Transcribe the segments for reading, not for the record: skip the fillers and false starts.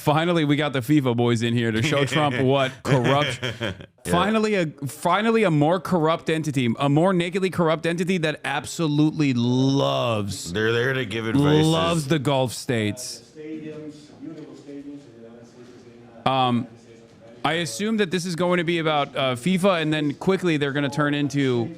Finally, we got the FIFA boys in here to show Trump what corruption. Finally, a more corrupt entity, a more nakedly corrupt entity that absolutely loves. They're there to give advice. Loves the Gulf states. I assume that this is going to be about FIFA, and then quickly they're going to turn into.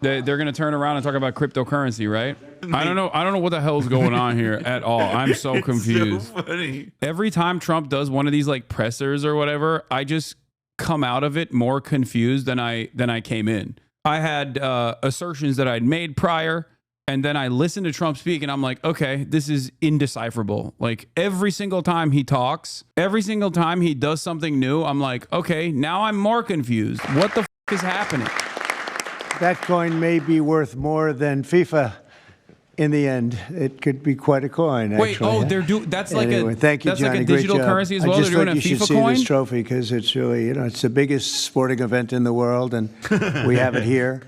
They're going to turn around and talk about cryptocurrency, right? I don't know what the hell's going on here at all. I'm so confused. So funny. Every time Trump does one of these like pressers or whatever, I just come out of it more confused than I came in. I had assertions that I'd made prior, and then I listened to Trump speak, and I'm like, okay, this is indecipherable. Like every single time he talks, every single time he does something new, I'm like, okay, now I'm more confused. What the is happening? That coin may be worth more than FIFA in the end. It could be quite a coin, actually. Wait, oh, that's like anyway, thank you, that's Johnny. like a digital Great job. currency as well. I just They're doing think a you FIFA should coin. see this trophy because it's really, it's the biggest sporting event in the world, and we have it here.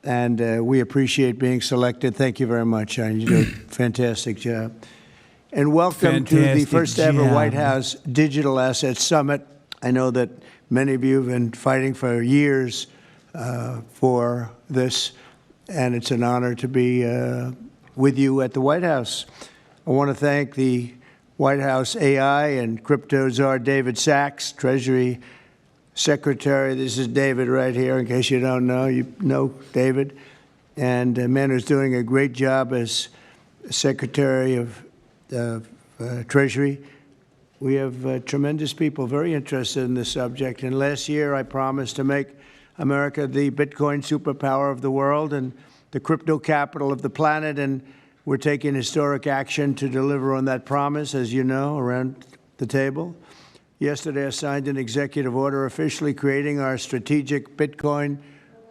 And we appreciate being selected. Thank you very much, Johnny. You did a fantastic job. And welcome to the first ever White House Digital Assets Summit. I know that many of you have been fighting for years for this, and it's an honor to be with you at the White House. I want to thank the White House AI and crypto czar David Sachs, Treasury Secretary. This is David right here, in case you don't know. You know David. And a man who's doing a great job as Secretary of Treasury. We have tremendous people very interested in this subject. And last year, I promised to make America the Bitcoin superpower of the world and the crypto capital of the planet. And we're taking historic action to deliver on that promise, as you know, around the table. Yesterday, I signed an executive order officially creating our strategic Bitcoin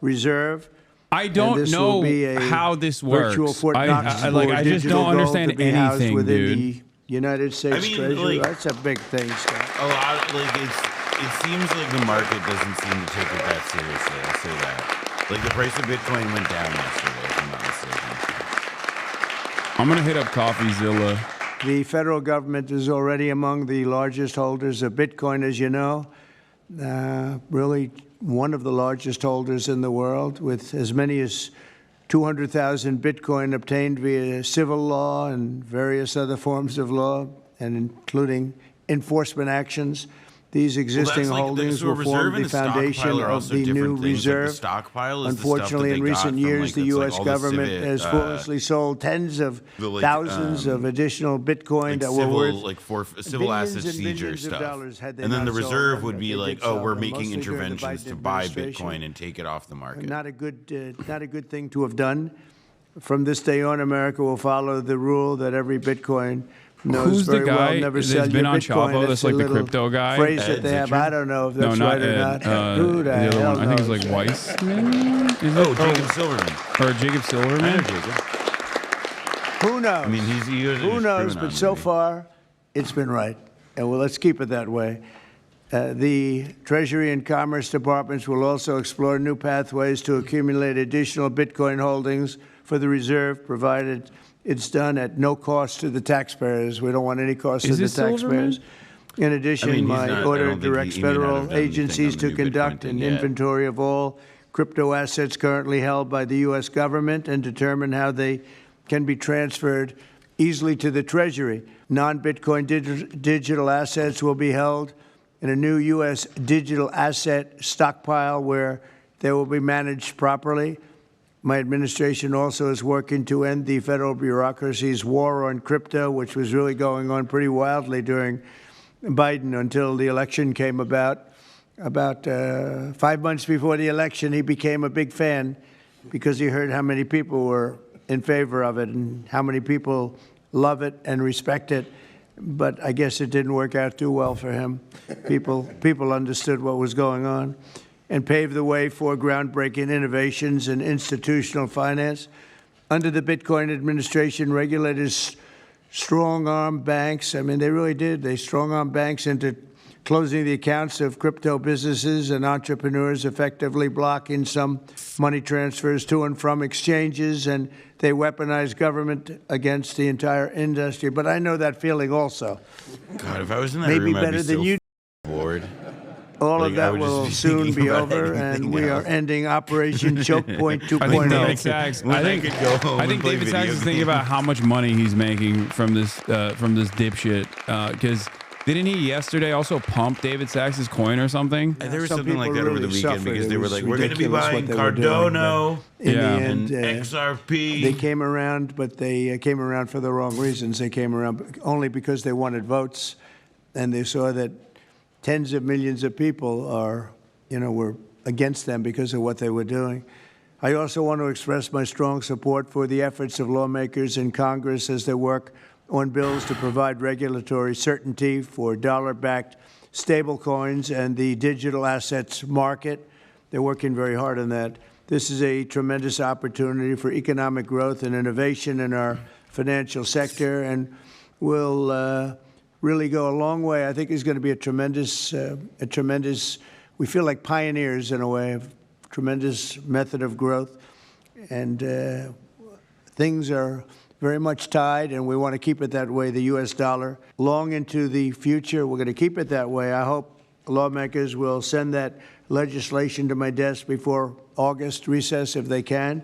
reserve. I don't know how this works. I just don't understand anything, dude. The United States Treasury. That's a big thing, Scott. A lot, it seems like the market doesn't seem to take it that seriously. I'll say that. Like the price of Bitcoin went down yesterday, if I'm not mistaken. I'm gonna hit up CoffeeZilla. The federal government is already among the largest holders of Bitcoin, as you know. Really one of the largest holders in the world, with as many as 200,000 Bitcoin obtained via civil law and various other forms of law, and including enforcement actions. These existing holdings will form the foundation of the new reserve. Unfortunately, in recent years, the U.S. government has foolishly sold tens of thousands of additional Bitcoin that were worth civil asset seizure stuff. And then the reserve would be like, oh, we're making interventions to buy Bitcoin and take it off the market. Not a good thing to have done. From this day on, America will follow the rule that every Bitcoin Who's the guy that's been on Chapo? That's like the crypto guy. Phrase that they have. I don't know if that's right or not. Who the other hell one? I think it's like Weissman. Jacob Silverman. Or Jacob Silverman. Who knows? I mean, who knows? But so far, it's been right. And well, let's keep it that way. The Treasury and Commerce Departments will also explore new pathways to accumulate additional Bitcoin holdings for the reserve, provided it's done at no cost to the taxpayers. We don't want any cost to the taxpayers. In addition, my order directs federal agencies to conduct an inventory of all crypto assets currently held by the U.S. government and determine how they can be transferred easily to the Treasury. Non-Bitcoin digital assets will be held in a new U.S. digital asset stockpile where they will be managed properly. My administration also is working to end the federal bureaucracy's war on crypto, which was really going on pretty wildly during Biden until the election came about. About 5 months before the election, he became a big fan because he heard how many people were in favor of it and how many people love it and respect it. But I guess it didn't work out too well for him. People understood what was going on and paved the way for groundbreaking innovations in institutional finance. Under the Bitcoin administration, regulators strong-armed banks. I mean, they really did. They strong-armed banks into closing the accounts of crypto businesses and entrepreneurs, effectively blocking some money transfers to and from exchanges, and they weaponize government against the entire industry. But I know that feeling also. God, if I was in that Maybe room, better I'd be than so you. bored. All Like, of I that would just will be soon thinking be about over, and anything we are else. ending Operation Choke Point I think 2.0. David Sachs. When I could go home I think and play David Sachs video is thinking about how much money he's making from this dipshit. Because didn't he yesterday also pump David Sachs's coin or something? There was Some something like people that over the really weekend suffered. because It they were was like, we're going to be ridiculous buying what they were doing, Cardano In Yeah. the end, and XRP. they came around, but they came around for the wrong reasons. They came around only because they wanted votes, and they saw that tens of millions of people were against them because of what they were doing. I also want to express my strong support for the efforts of lawmakers in Congress as they work on bills to provide regulatory certainty for dollar-backed stablecoins and the digital assets market. They're working very hard on that. This is a tremendous opportunity for economic growth and innovation in our financial sector, and will really go a long way. I think it's going to be a tremendous, we feel like pioneers in a way, of tremendous method of growth. And things are very much tied, and we want to keep it that way, the U.S. dollar, long into the future. We're going to keep it that way. I hope lawmakers will send that legislation to my desk before August recess if they can.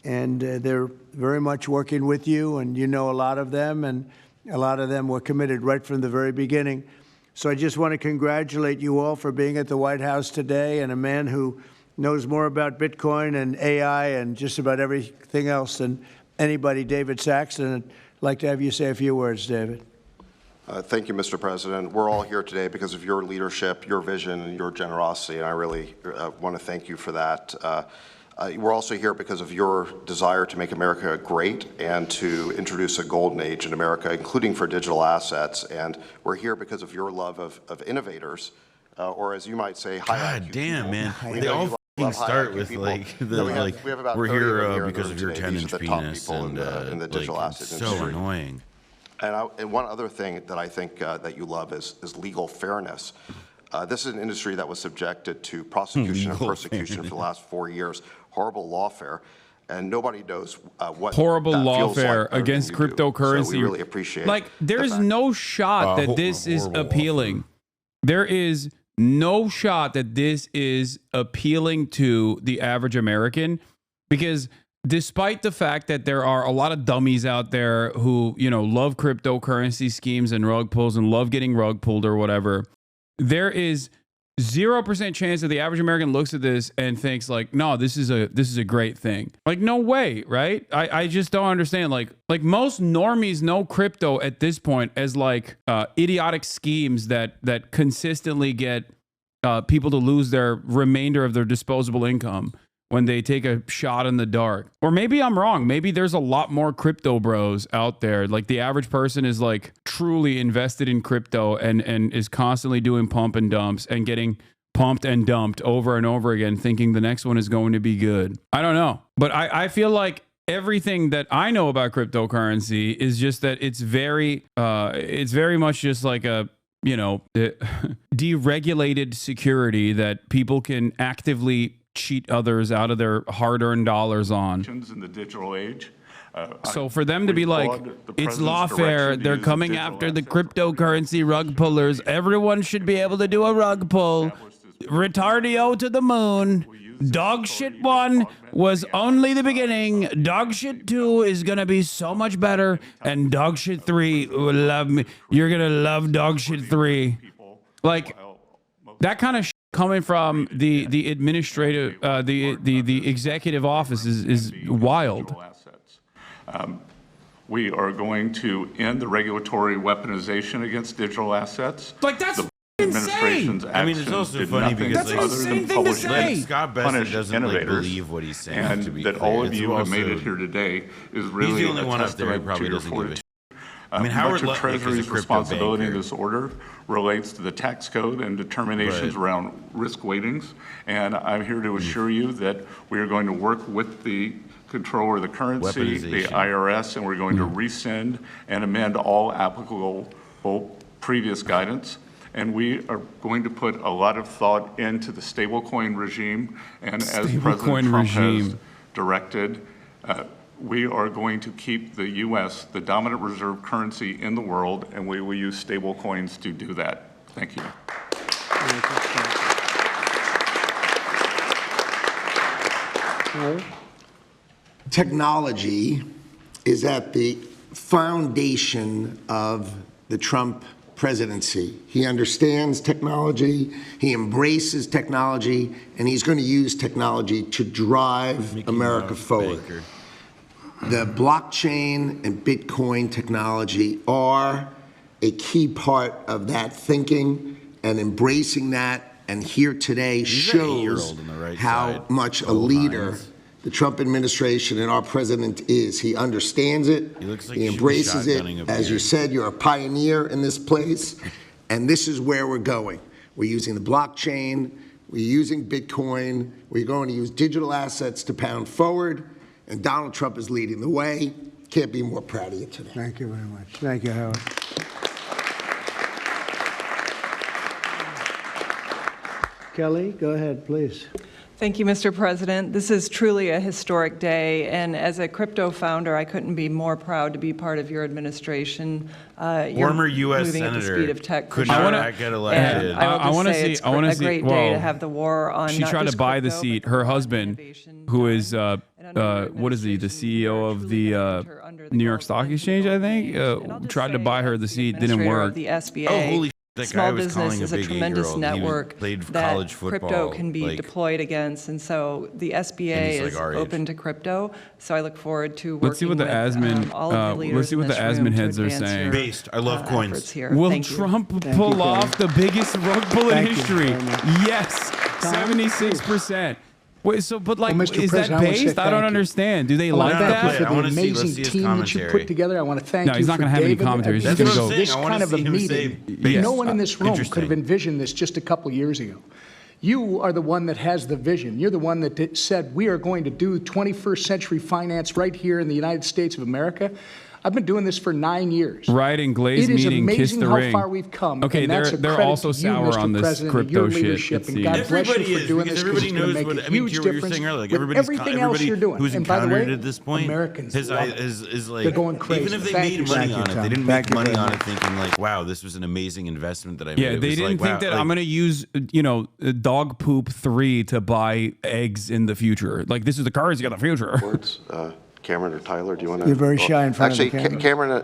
And they're very much working with you, and you know a lot of them, and a lot of them were committed right from the very beginning. So I just want to congratulate you all for being at the White House today, and a man who knows more about Bitcoin and AI and just about everything else than anybody, David Sachs. And I'd like to have you say a few words, David. Thank you, Mr. President. We're all here today because of your leadership, your vision, and your generosity, and I really want to thank you for that. We're also here because of your desire to make America great and to introduce a golden age in America, including for digital assets. And we're here because of your love of innovators, or as you might say, high God IQ damn, people. man. We They know all you fucking love high start IQ with people. like the We have about we're 30 of them here in because the of your room today. These 10-inch are the top penis people and in the digital like, asset so industry. annoying. And one other thing that I think that you love is legal fairness. This is an industry that was subjected to prosecution and Legal persecution for the last 4 years, horrible lawfare, and nobody knows what Horrible that feels lawfare like better against than you do. cryptocurrency. So we really appreciate Like, the there's fact- no shot that this is horrible appealing. There is no shot that this is appealing to the average American, because despite the fact that there are a lot of dummies out there who, love cryptocurrency schemes and rug pulls and love getting rug pulled or whatever, there is 0% chance that the average American looks at this and thinks like, no, this is a great thing. Like, no way, right? I just don't understand. Like most normies know crypto at this point as like idiotic schemes that consistently get people to lose their remainder of their disposable income when they take a shot in the dark. Or maybe I'm wrong. Maybe there's a lot more crypto bros out there. Like the average person is like truly invested in crypto and is constantly doing pump and dumps and getting pumped and dumped over and over again, thinking the next one is going to be good. I don't know. But I feel like everything that I know about cryptocurrency is just that it's very much just like a deregulated security that people can actively cheat others out of their hard-earned dollars on. In the digital age. So for them to be like, it's lawfare, they're coming after the cryptocurrency rug pullers, everyone should be able to do a rug pull, retardio to the moon, dog shit 1 was only the beginning, dog shit 2 is gonna be so much better, and dog shit 3 will love me, you're gonna love dog shit 3. Like, that kind of coming from the administrative, the executive office is wild. We are going to end the regulatory weaponization against digital assets. Like, that's the insane. administration's I mean, it's actions also did funny nothing because, That's an other insane than thing to publish say. and Scott Besser punish doesn't like innovators. believe what he's saying. And to be that clear. all of It's you who also- made it here today is really He's the only a one up there who testament probably to your doesn't give a fortitude. I mean, Much Howard of Lutnick is a Treasury's crypto responsibility in banker. this order relates to the tax code and determinations Right. around risk weightings. And I'm here to assure you that we are going to work with the controller of the currency, the Weaponization. IRS, and we're going to rescind and amend all applicable previous guidance. and we are going to put a lot of thought into the stablecoin regime. And as President Trump has directed, we are going to keep the U.S. the dominant reserve currency in the world, and we will use stablecoins to do that. Thank you. Technology is at the foundation of the Trump presidency. He understands technology, he embraces technology, and he's going to use technology to drive America forward. Piker. The blockchain and Bitcoin technology are a key part of that thinking, and embracing that and here today shows on the right how side. much a leader the Trump administration and our president is. He understands it. He looks like he he should be embraces it. shotgunning a As you beer. said, you're a pioneer in this place, and this is where we're going. We're using the blockchain. We're using Bitcoin. We're going to use digital assets to pound forward, and Donald Trump is leading the way. Can't be more proud of you today. Thank you very much. Thank you, Howard. Kelly, go ahead, please. Thank you, Mr. President. This is truly a historic day, and as a crypto founder, I couldn't be more proud to be part of your administration. Former U.S. moving at the Senator speed of tech. could for not sure. get elected. And I will wanna just say see- it's I wanna a see- great day whoa. to have the war on. She not tried to just buy the crypto, seat. but Her the husband, innovation who is and under your what is he, the administration, CEO we are of truly the going to enter under the New York global Stock and Exchange, I global think, change. And I'll just tried to say, buy her as the seat, didn't administrator work. of the SBA, Oh, holy shit, that small guy was business calling is a big tremendous 8-year-old. network He played that college football. crypto can be like, deployed against, and so the And SBA he's like is our age. open to crypto. So I look forward to working Let's see what the with Asman, all of the leaders let's see in what the this room Asman to heads are advance saying. your, Based. I love coins. efforts here. Will Thank you. Trump Thank pull you, off the biggest rug pull in Thank you history? very much. Yes, 76%. Wait, so but like, Well, Mr. is that President, I wanna say based? I don't thank you. understand. Do they I want like to thank that? you for I the wanna see- let's amazing see his team that you commentary. put together. I want to thank No, you he's not for gonna have any David. commentary. He's That's gonna what I'm go. saying. This I wanna kind of a see him say meeting, based. no one in this room Interesting. could have envisioned this just a couple years ago. You are the one that has the vision. You're the one that said we are going to do 21st century finance right here in the United States of America. I've been doing this for 9 years. Right, and Glaze It is meeting, kiss amazing the how ring. far we've come. Okay, and that's they're a credit also to you, sour Mr. on this President, and crypto your shit, leadership, it and seems. God bless Everybody you for is, doing because this, everybody it's going to knows make what, a I mean, huge to what you're difference saying earlier, like with everybody's, everything else you're doing. who's And by the way, encountered at this point Americans is love it. like, They're going crazy. even if they Thank made you. money Thank you, on it, Tom. they didn't Thank make you money very on much. it thinking like, wow, this was an amazing investment that I made. Yeah, It they was didn't like, think wow, that like, I'm going to use, dog poop 3 to buy eggs in the future. Like, this is the currency of the future. Words, Cameron or Tyler, do you want to? You're very shy in front of the Actually, camera. Cameron,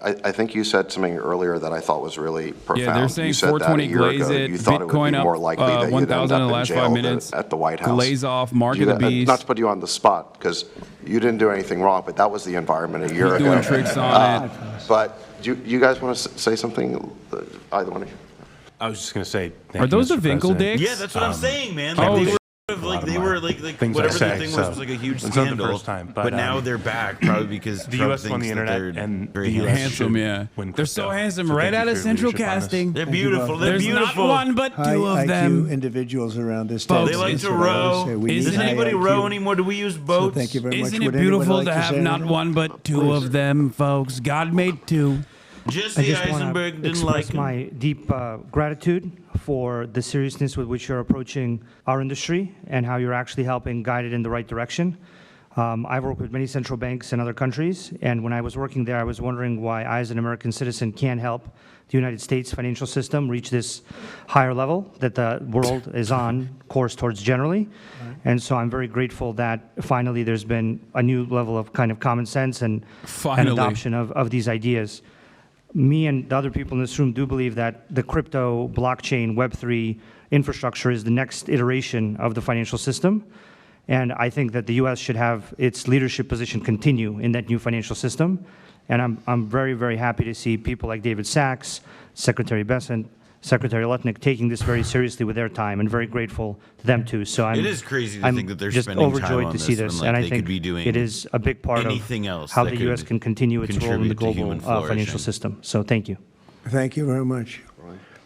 I think you said something earlier that I thought was really profound. Yeah, they're saying you said that a 420 year glaze ago. it, You thought it would Bitcoin be up more likely that you'd 1,000 end in the up in last 5 jail minutes. at the White House. Glaze off, mark of the beast. Not to put you on the spot, because you didn't do anything wrong, but that was the environment a year ago. Doing tricks on it. But do you guys want to say something? Either one of you? I was just going to say, Are those the Mr. Winkle President. dicks? yeah, that's what I'm saying, man. Oh, Like, shit. they were like things I whatever the say, thing so was like a huge it's not the scandal. first time, but but, now they're back probably because the Trump US won thinks the that internet they're and very the US Handsome, yeah. win They're so crypto. handsome, So right thank you out for of your Central leadership on this. Casting. They're Thank you beautiful. both. They're There's beautiful. not one but High two of IQ them. individuals around this Folks, table. They like That's to what I always row. say. We Isn't Does need high anybody IQ. row anymore? Do we use boats? Thank you very much. Isn't it Would anyone beautiful like to have say not anything? one but two of them, folks? God made two. Jesse I just want Eisenberg to didn't like express him. my deep gratitude for the seriousness with which you're approaching our industry and how you're actually helping guide it in the right direction. I've worked with many central banks in other countries, and when I was working there, I was wondering why I, as an American citizen, can't help the United States financial system reach this higher level that the world is on course towards generally. And so I'm very grateful that finally there's been a new level of kind of common sense and adoption of these ideas. Me and the other people in this room do believe that the crypto, blockchain, Web3 infrastructure is the next iteration of the financial system. And I think that the U.S. should have its leadership position continue in that new financial system. And I'm very, very happy to see people like David Sachs, Secretary Bessent, Secretary Lutnick taking this very seriously with their time, and very grateful to them too. So It is crazy to I'm think that they're just spending time overjoyed on to see this this, when, and like, I they think could be doing it is a big part anything of else how that the U.S. could can continue its role in the contribute to global human flourishing. financial system. So thank you. Thank you very much.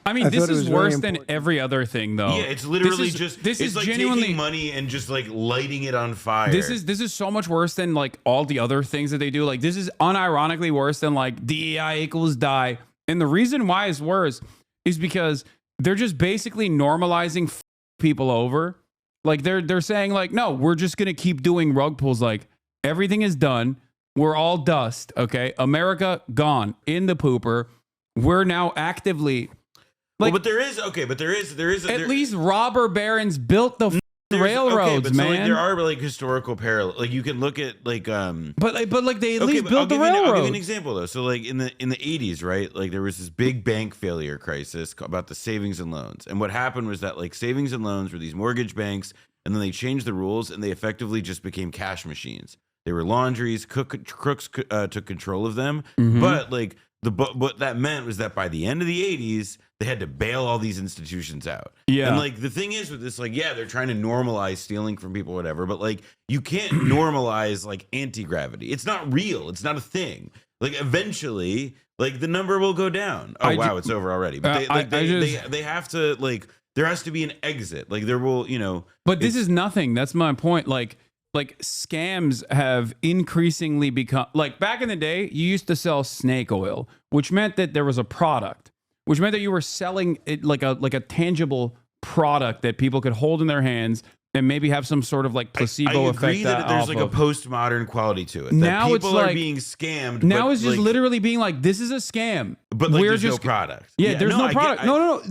I mean, I this thought it is was very worse than important. every other thing, though. Yeah, it's literally this it's is like genuinely taking money and just like lighting it on fire. This is so much worse than like all the other things that they do. Like, this is unironically worse than like DEI equals die. And the reason why it's worse is because they're just basically normalizing people over. Like they're saying like, no, we're just going to keep doing rug pulls. Like everything is done. We're all dust. Okay. America gone in the pooper. We're now actively like, but there is at least robber barons built the railroads, but man. So, like, there are like historical parallels. Like you can look at like but like they at least built the railroad. I'll give you an example though. So like in the 80s, right? Like there was this big bank failure crisis about the savings and loans. And what happened was that like savings and loans were these mortgage banks, and then they changed the rules and they effectively just became cash machines. They were laundries, crooks took control of them. But like what that meant was that by the end of the 80s, they had to bail all these institutions out. Yeah. And like the thing is with this, like, yeah, they're trying to normalize stealing from people, whatever, but like you can't normalize like anti-gravity. It's not real. It's not a thing. Like eventually, like the number will go down. Oh wow, it's over already. But they have to like there has to be an exit. Like there will, you know. But this is nothing. That's my point. Like scams have increasingly become like back in the day, you used to sell snake oil, which meant that there was a product, which meant that you were selling it like a tangible product that people could hold in their hands and maybe have some sort of like placebo effect. I agree that there's like a postmodern quality to it. Now that people it's like, are being scammed. Now it's just literally being like, this is a scam. But like, there's no product. Yeah, there's no product. No.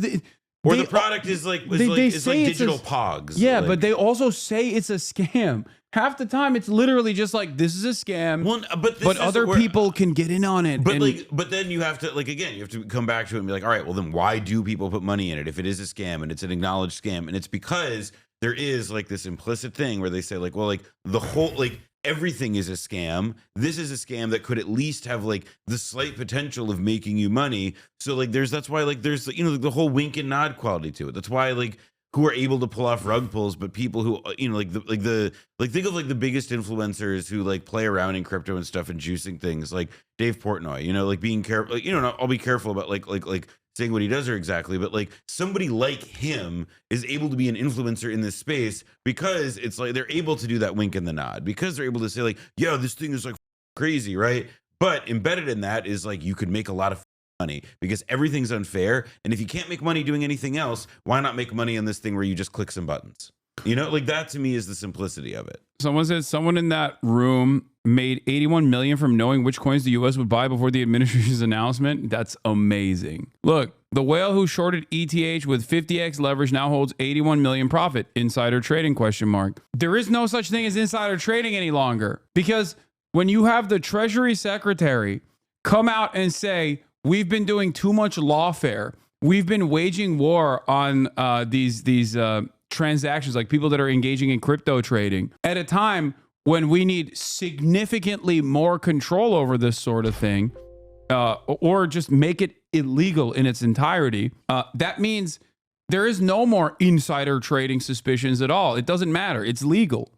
Or the product is like it's like digital pogs. Yeah, like, but they also say it's a scam. Half the time, it's literally just like this is a scam. Well, but other people can get in on it. But then you have to again, you have to come back to it and be like, all right, well then why do people put money in it if it is a scam and it's an acknowledged scam? And it's because there is like this implicit thing where they say like, well, like the whole everything is a scam. This is a scam that could at least have like the slight potential of making you money. So like that's why like there's the whole wink and nod quality to it. That's why like who are able to pull off rug pulls, but people who think of like the biggest influencers who like play around in crypto and stuff and juicing things like Dave Portnoy, like being careful, I'll be careful about like saying what he does or exactly, but like somebody like him is able to be an influencer in this space because it's like they're able to do that wink and the nod because they're able to say like, yeah, this thing is like crazy, right? But embedded in that is like you could make a lot of money because everything's unfair, and if you can't make money doing anything else, why not make money on this thing where you just click some buttons? Like that to me is the simplicity of it. Someone said someone in that room made 81 million from knowing which coins the US would buy before the administration's announcement. That's amazing. Look, the whale who shorted ETH with 50x leverage now holds 81 million profit. Insider trading ? There is no such thing as insider trading any longer, because when you have the Treasury Secretary come out and say, we've been doing too much lawfare, we've been waging war on these transactions, like people that are engaging in crypto trading, at a time when we need significantly more control over this sort of thing, or just make it illegal in its entirety, that means there is no more insider trading suspicions at all. It doesn't matter. It's legal.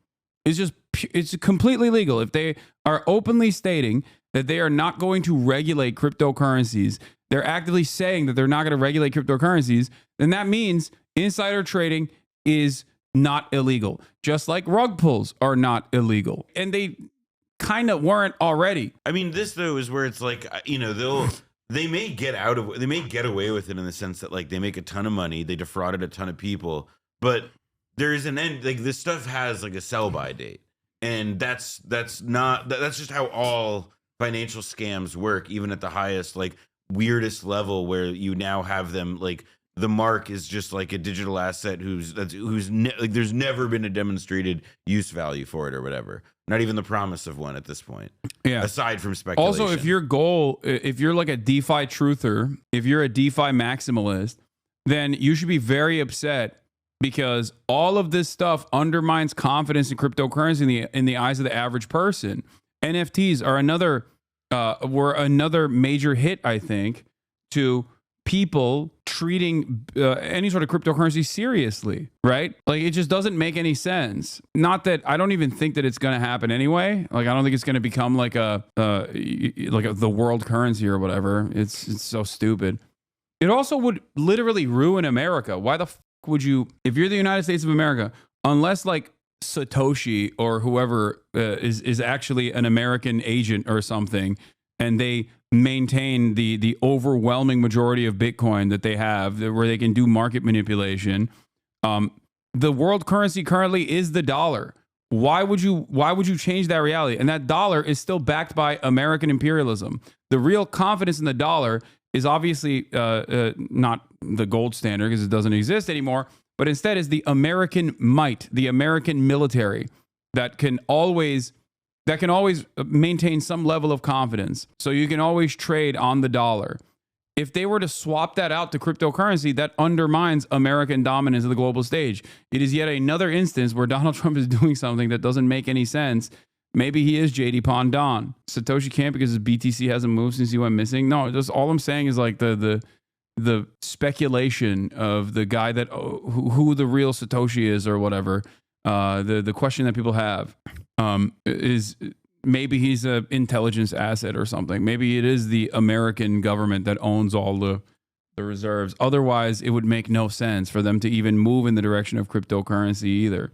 It's completely legal. If they are openly stating that they are not going to regulate cryptocurrencies, they're actively saying that they're not going to regulate cryptocurrencies, then that means insider trading is not illegal. Just like rug pulls are not illegal. And they kind of weren't already. I mean, this though is where it's like, they may get away with it in the sense that like they make a ton of money, they defrauded a ton of people, but there is an end. Like this stuff has like a sell by date. And that's just how all financial scams work, even at the highest, like weirdest level, where you now have them like the mark is just like a digital asset there's never been a demonstrated use value for it or whatever. Not even the promise of one at this point. Yeah. Aside from speculation. Also, if you're like a DeFi truther, if you're a DeFi maximalist, then you should be very upset, because all of this stuff undermines confidence in cryptocurrency in the eyes of the average person. NFTs are were another major hit, I think, to people treating any sort of cryptocurrency seriously, right? Like it just doesn't make any sense. Not that I don't even think that it's going to happen anyway. Like I don't think it's going to become like the world currency or whatever. It's so stupid. It also would literally ruin America. Why the would you, if you're the United States of America, unless like Satoshi or whoever is actually an American agent or something, and they maintain the overwhelming majority of Bitcoin that they have, where they can do market manipulation. The world currency currently is the dollar. Why would you change that reality? And that dollar is still backed by American imperialism. The real confidence in the dollar is obviously not the gold standard, because it doesn't exist anymore, but instead is the American might, the American military that can always maintain some level of confidence. So you can always trade on the dollar. If they were to swap that out to cryptocurrency, that undermines American dominance of the global stage. It is yet another instance where Donald Trump is doing something that doesn't make any sense. Maybe he is JD Pondon. Satoshi can't because his BTC hasn't moved since he went missing. No, just all I'm saying is like the speculation of the guy that who the real Satoshi is or whatever. The question that people have is maybe he's an intelligence asset or something. Maybe it is the American government that owns all the reserves. Otherwise, it would make no sense for them to even move in the direction of cryptocurrency either.